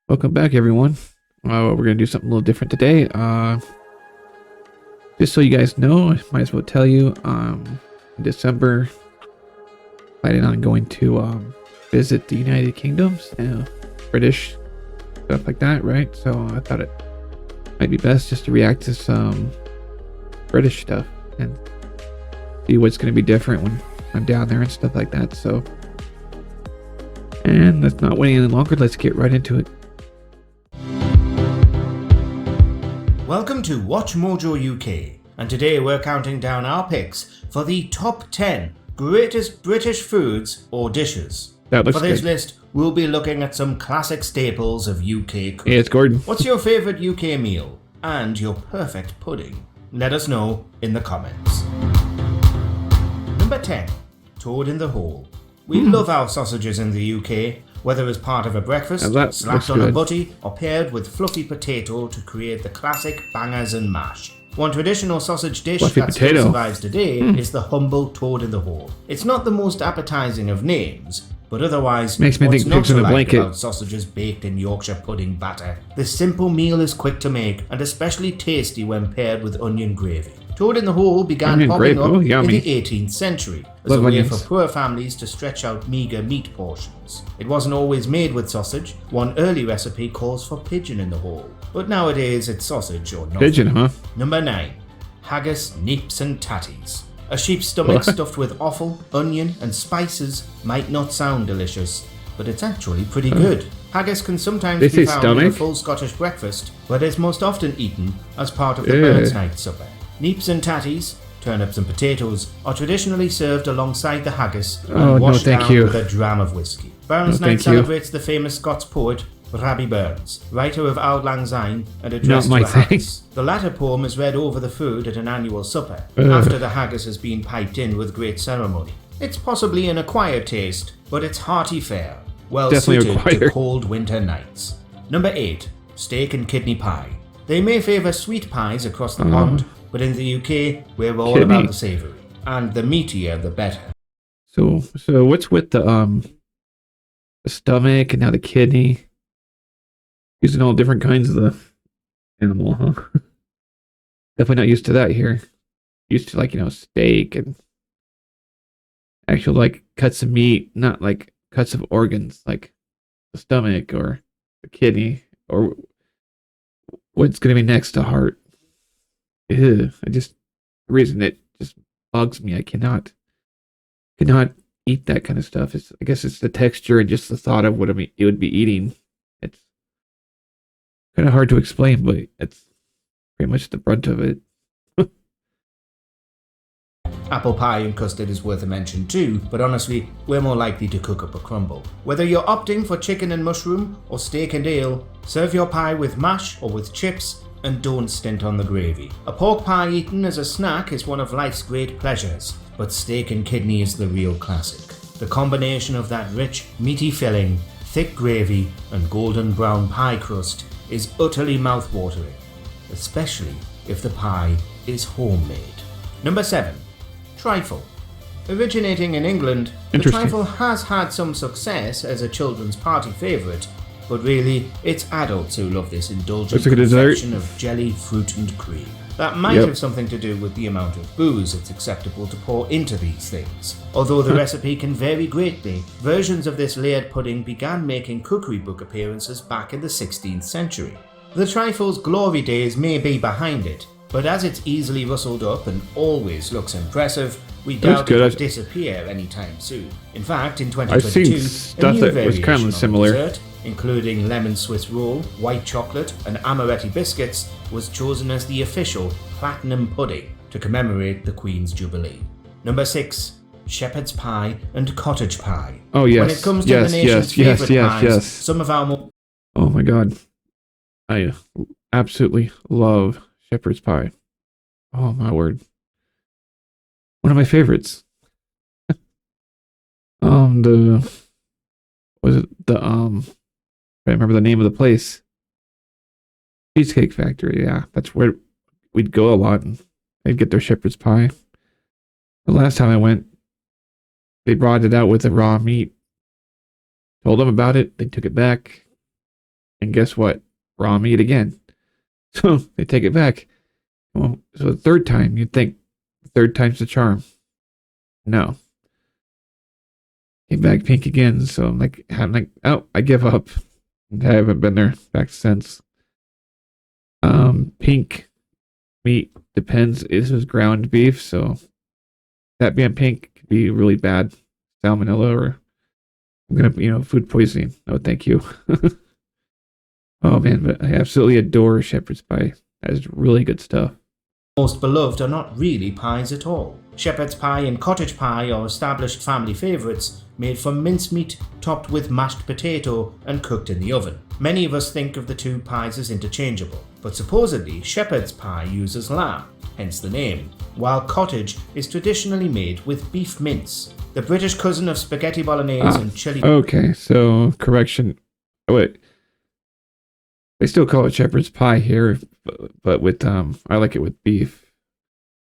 Welcome back, everyone. We're gonna do something a little different today. Just so you guys know, I might as well tell you. In December, planning on going to visit the United Kingdoms, British stuff like that, right? So I thought it might be best just to react to some British stuff and see what's gonna be different when I'm down there and stuff like that. So, and let's not wait any longer. Let's get right into it. Welcome to Watch Mojo UK, and today we're counting down our picks for the top 10 greatest British foods or dishes. That looks For this good. list, we'll be looking at some classic staples of UK cooking. Hey, it's Gordon. What's your favourite UK meal and your perfect pudding? Let us know in the comments. Number 10. Toad in the Hole. We love our sausages in the UK, whether as part of a breakfast, That slapped looks on a good. butty, or paired with fluffy potato to create the classic bangers and mash. One traditional sausage dish Fluffy that potato. still survives today is the humble toad in the hole. It's not the most appetizing of names, but otherwise, Makes me what's think not pigs to in a like blanket. about sausages baked in Yorkshire pudding batter? This simple meal is quick to make and especially tasty when paired with onion gravy. Toad in the hole began Onion popping gravy, up oh, in yummy. the 18th century as Love a way onions. for poor families to stretch out meagre meat portions. It wasn't always made with sausage. One early recipe calls for pigeon in the hole, but nowadays it's sausage or nothing. Pigeon, huh? Number 9. Haggis, neeps and tatties. A sheep's stomach What? stuffed with offal, onion and spices might not sound delicious, but it's actually pretty good. Haggis can sometimes They be say found in a stomach? full Scottish breakfast, but is most often eaten as part of the Ew. Burns night supper. Neeps and tatties, turnips and potatoes, are traditionally served alongside the haggis and Oh, no, washed thank down you. with a dram of whiskey. Burns No, night thank you. celebrates the famous Scots poet Robbie Burns, writer of Auld Lang Syne and addressed Not to my a thing. haggis. The latter poem is read over the food at an annual supper, Ugh. after the haggis has been piped in with great ceremony. It's possibly an acquired taste, but it's hearty fare, well Definitely suited to acquired. cold winter nights. Number 8. Steak and kidney pie. They may favour sweet pies across the pond, but in the UK, we're all Kidney. about the savoury. And the meatier the better. So what's with the stomach and now the kidney? Using all different kinds of the animal, huh? Definitely not used to that here. Used to, like, steak and actual, like, cuts of meat, not like cuts of organs, like the stomach or the kidney or what's gonna be next to heart. Ew, the reason it just bugs me. I cannot eat that kind of stuff. I guess it's the texture and just the thought of what it would be eating. It's kind of hard to explain, but it's pretty much the brunt of it. Apple pie and custard is worth a mention too, but honestly, we're more likely to cook up a crumble. Whether you're opting for chicken and mushroom or steak and ale, serve your pie with mash or with chips and don't stint on the gravy. A pork pie eaten as a snack is one of life's great pleasures, but steak and kidney is the real classic. The combination of that rich, meaty filling, thick gravy and golden brown pie crust is utterly mouth-watering, especially if the pie is homemade. Number 7. Trifle. Originating in England, the Interesting. trifle has had some success as a children's party favourite, but really, it's adults who love this indulgent Looks like a dessert. confection of jelly, fruit and cream. That might Yep. have something to do with the amount of booze it's acceptable to pour into these things. Although the recipe can vary greatly, versions of this layered pudding began making cookery book appearances back in the 16th century. The trifle's glory days may be behind it, but as it's easily rustled up and always looks impressive, we Looks doubt it good. will I've- disappear anytime soon. In fact, in I've 2022, seen a stuff new that was variation kind on of the similar. dessert, including lemon Swiss roll, white chocolate, and amaretti biscuits, was chosen as the official platinum pudding to commemorate the Queen's Jubilee. Number 6. Shepherd's pie and cottage pie. Oh yes, When it comes to yes, the nation's favourite pies, yes. some of our more Oh my god, I absolutely love shepherd's pie. Oh my word, one of my favorites. The was it the I remember the name of the place. Cheesecake Factory. Yeah, that's where we'd go a lot, and they'd get their shepherd's pie. The last time I went, they brought it out with the raw meat. Told them about it. They took it back. And guess what? Raw meat again. So they take it back. Well, so the third time, you'd think the third time's the charm. No. Came back pink again. So I'm like, oh, I give up. I haven't been there back since. Pink meat depends. This is ground beef, so that being pink could be really bad. Salmonella or I'm gonna, food poisoning. No, thank you. Oh man, but I absolutely adore shepherd's pie. That is really good stuff. Most beloved are not really pies at all. Shepherd's pie and cottage pie are established family favourites made from mincemeat topped with mashed potato and cooked in the oven. Many of us think of the two pies as interchangeable, but supposedly shepherd's pie uses lamb, hence the name, while cottage is traditionally made with beef mince, the British cousin of spaghetti bolognese and chili. Okay, so correction. Oh, wait. They still call it shepherd's pie here, but with I like it with beef.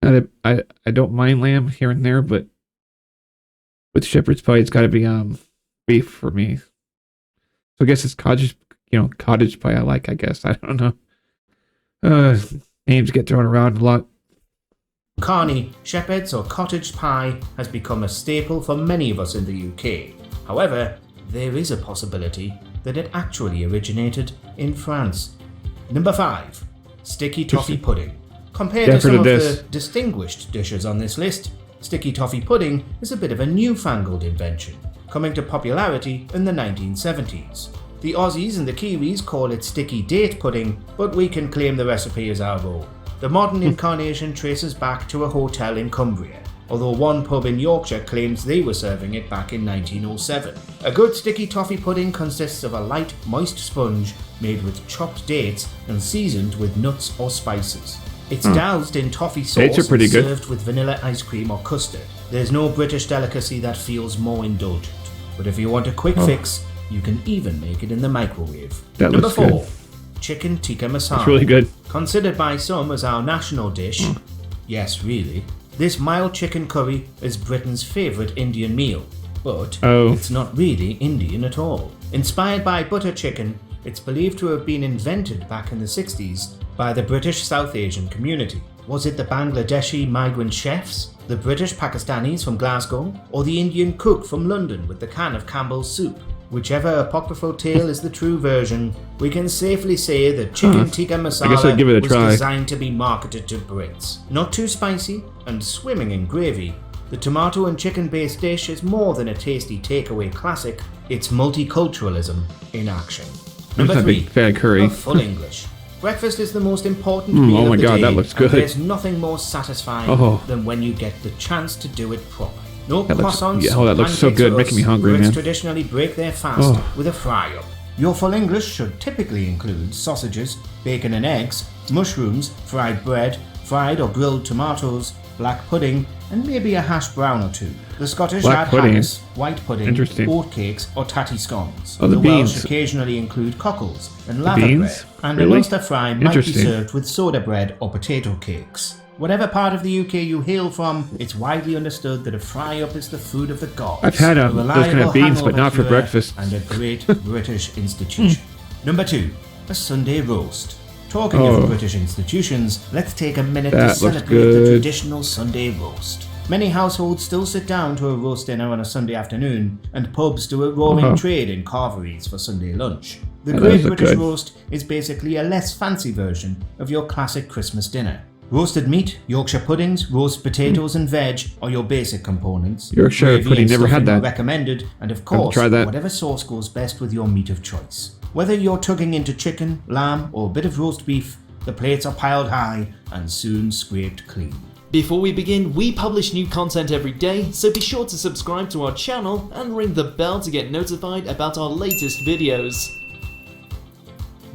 I don't mind lamb here and there, but with shepherd's pie, it's got to be beef for me. So I guess it's cottage pie. I guess I don't know. Names get thrown around a lot. Carney, shepherd's or cottage pie has become a staple for many of us in the UK. However, there is a possibility that it actually originated in France. Number 5. Sticky toffee pudding. Compared to some of the distinguished dishes on this list, sticky toffee pudding is a bit of a newfangled invention, coming to popularity in the 1970s. The Aussies and the Kiwis call it sticky date pudding, but we can claim the recipe as our own. The modern incarnation traces back to a hotel in Cumbria, although one pub in Yorkshire claims they were serving it back in 1907. A good sticky toffee pudding consists of a light, moist sponge made with chopped dates and seasoned with nuts or spices. It's doused in toffee sauce and served with vanilla ice cream or custard. There's no British delicacy that feels more indulgent, but if you want a quick fix, you can even make it in the microwave. Number 4. Chicken tikka masala. It's really good. Considered by some as our national dish, yes really, this mild chicken curry is Britain's favourite Indian meal, but it's not really Indian at all. Inspired by butter chicken, it's believed to have been invented back in the 60s by the British South Asian community. Was it the Bangladeshi migrant chefs, the British Pakistanis from Glasgow, or the Indian cook from London with the can of Campbell's soup? Whichever apocryphal tale is the true version, we can safely say that chicken tikka masala was designed to be marketed to Brits. Not too spicy and swimming in gravy, the tomato and chicken based dish is more than a tasty takeaway classic, it's multiculturalism in action. Number 3, curry. A full English. Breakfast is the most important meal of the day, that looks good. There's nothing more satisfying than when you get the chance to do it proper. No croissants, that looks so good, making me hungry, man. Brits traditionally break their fast with a fry-up. Your full English should typically include sausages, bacon and eggs, mushrooms, fried bread, fried or grilled tomatoes, black pudding, and maybe a hash brown or two. The Scottish add haggis, white pudding, oat cakes, or tatty scones. The Welsh occasionally include cockles and lava bread, and an Ulster fry might be served with soda bread or potato cakes. Whatever part of the UK you hail from, it's widely understood that a fry-up is the food of the gods. I've had those kind of beans, but not for breakfast. And a great British institution. Number 2, a Sunday roast. Talking of British institutions, let's take a minute to celebrate the traditional Sunday roast. Many households still sit down to a roast dinner on a Sunday afternoon, and pubs do a roaring trade in carveries for Sunday lunch. The Great British Roast is basically a less fancy version of your classic Christmas dinner. Roasted meat, Yorkshire puddings, roast potatoes and veg are your basic components. Yorkshire pudding, never had that. Recommended, and of course, whatever sauce goes best with your meat of choice. Whether you're tugging into chicken, lamb, or a bit of roast beef, the plates are piled high and soon scraped clean. Before we begin, we publish new content every day, so be sure to subscribe to our channel and ring the bell to get notified about our latest videos.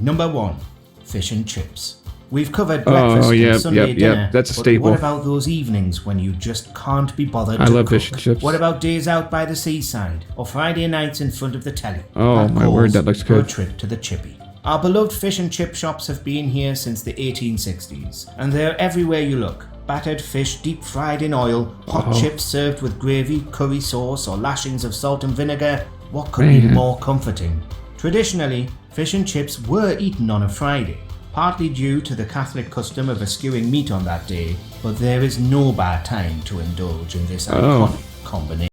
Number 1. Fish and chips. We've covered breakfast and Sunday dinner, that's a staple. But what about those evenings when you just can't be bothered I to love cook? fish and chips. What about days out by the seaside, or Friday nights in front of the telly? Oh my word, that looks good. A trip to the chippy. Our beloved fish and chip shops have been here since the 1860s, and they're everywhere you look. Battered fish deep fried in oil, hot chips served with gravy, curry sauce, or lashings of salt and vinegar. What could be more comforting? Traditionally, fish and chips were eaten on a Friday, partly due to the Catholic custom of eschewing meat on that day, but there is no bad time to indulge in this iconic combination.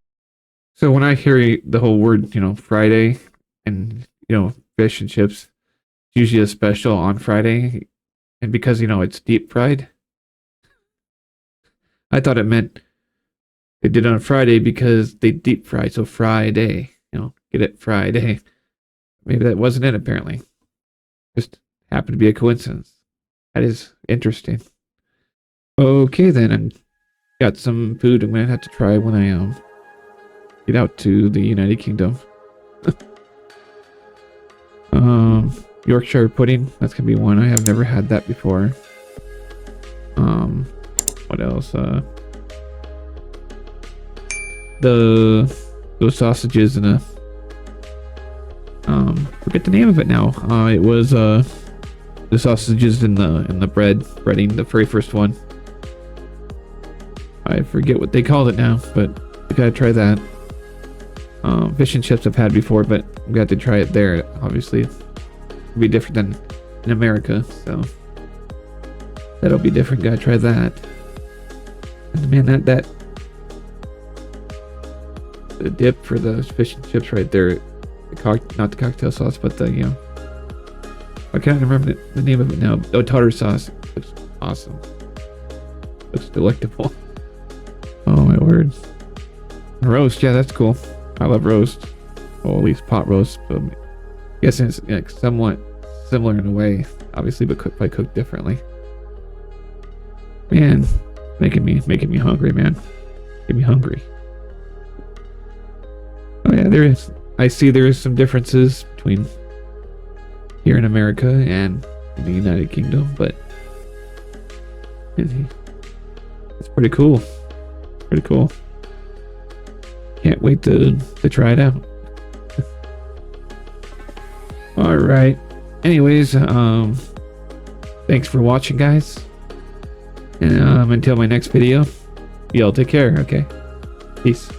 So when I hear the whole word, Friday and, fish and chips, it's usually a special on Friday. And because, it's deep fried, I thought it meant they did it on Friday because they deep fry. So Friday, get it Friday. Maybe that wasn't it, apparently. Just happened to be a coincidence. That is interesting. Okay, then. I got some food I'm going to have to try when I get out to the United Kingdom. Yorkshire pudding. That's going to be one. I have never had that before. What else? Those sausages and forget the name of it now. It was the sausages in the breading, the very first one. I forget what they called it now, but I gotta try that. Fish and chips I've had before, but we got to try it there. Obviously, it'll be different than in America, so that'll be different. Gotta try that. And man, that the dip for the fish and chips right there. Not the cocktail sauce, but the I can't remember the name of it now. Oh, tartar sauce. Looks awesome. Looks delectable. Oh my word. Roast, yeah, that's cool. I love roast. Well, at least pot roast. But I guess it's like somewhat similar in a way, obviously, but cooked differently. Man, making me hungry, man. Making me hungry. Oh yeah, I see there is some differences between here in America and in the United Kingdom, but it's pretty cool. Pretty cool. Can't wait to try it out. All right. Anyways, thanks for watching, guys. And until my next video, y'all take care. Okay. Peace.